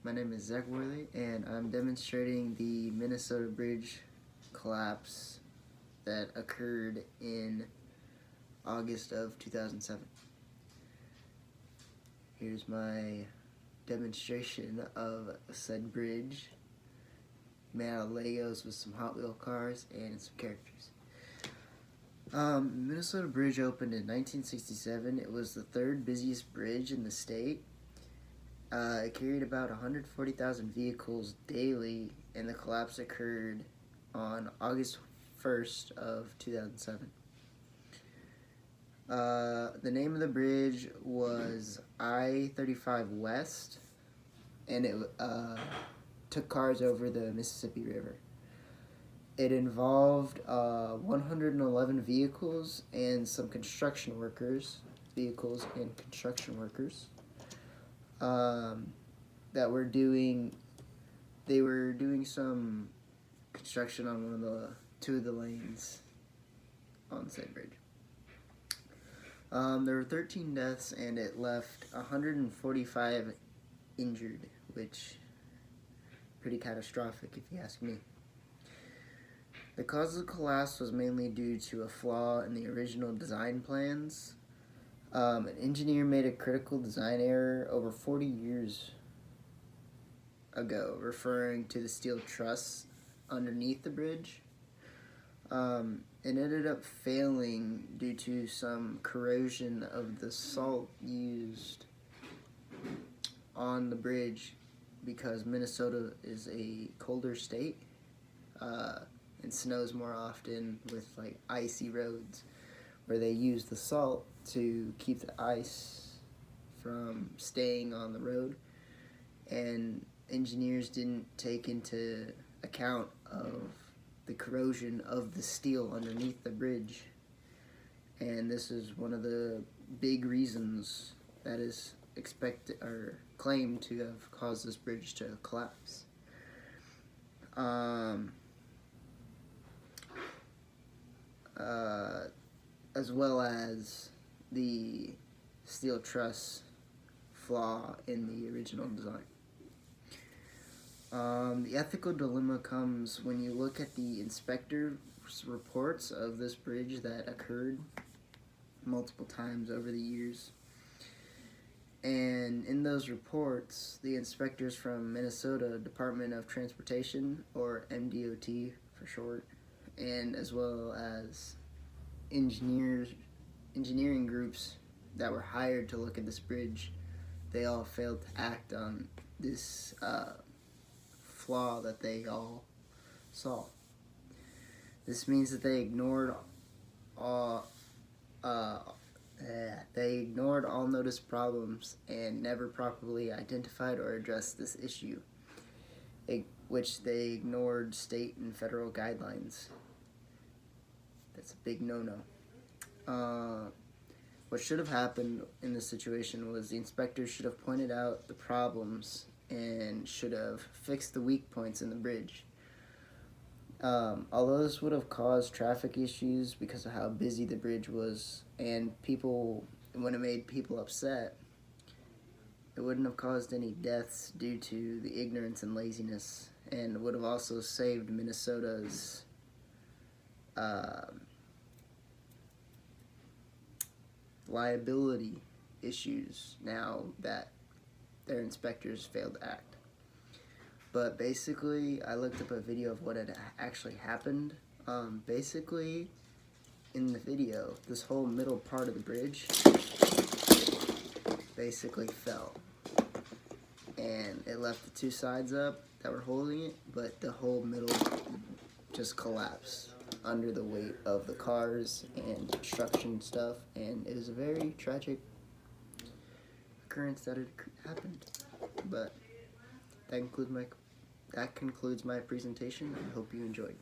My name is Zach Worley, and I'm demonstrating the Minnesota Bridge collapse that occurred in August of 2007. Here's my demonstration of said bridge, made out of Legos with some Hot Wheel cars and some characters. Minnesota Bridge opened in 1967. It was the third busiest bridge in the state. It carried about 140,000 vehicles daily, and the collapse occurred on August 1st of 2007. The name of the bridge was I-35 West, and it took cars over the Mississippi River. It involved 111 vehicles and some construction workers, that were doing some construction on two of the lanes on said bridge. There were 13 deaths, and it left 145 injured, which pretty catastrophic if you ask me. The cause of the collapse was mainly due to a flaw in the original design plans. An engineer made a critical design error over 40 years ago, referring to the steel truss underneath the bridge. It ended up failing due to some corrosion of the salt used on the bridge, because Minnesota is a colder state and snows more often, with like icy roads where they use the salt to keep the ice from staying on the road, and engineers didn't take into account of the corrosion of the steel underneath the bridge, and this is one of the big reasons that is expected or claimed to have caused this bridge to collapse. As well as the steel truss flaw in the original design. The ethical dilemma comes when you look at the inspector's reports of this bridge that occurred multiple times over the years. And in those reports, the inspectors from Minnesota Department of Transportation, or MDOT for short, and as well as engineering groups that were hired to look at this bridge, they all failed to act on this flaw that they all saw. This means that they ignored all noticed problems and never properly identified or addressed this issue, which they ignored state and federal guidelines. That's a big no-no. What should have happened in this situation was the inspectors should have pointed out the problems and should have fixed the weak points in the bridge. Although this would have caused traffic issues because of how busy the bridge was, and when it made people upset, it wouldn't have caused any deaths due to the ignorance and laziness, and would have also saved Minnesota's liability issues now that their inspectors failed to act. But basically, I looked up a video of what had actually happened. Basically, in the video, this whole middle part of the bridge basically fell, and it left the two sides up that were holding it, but the whole middle just collapsed under the weight of the cars and construction stuff, and it was a very tragic occurrence that had happened. But that concludes my presentation. I hope you enjoyed.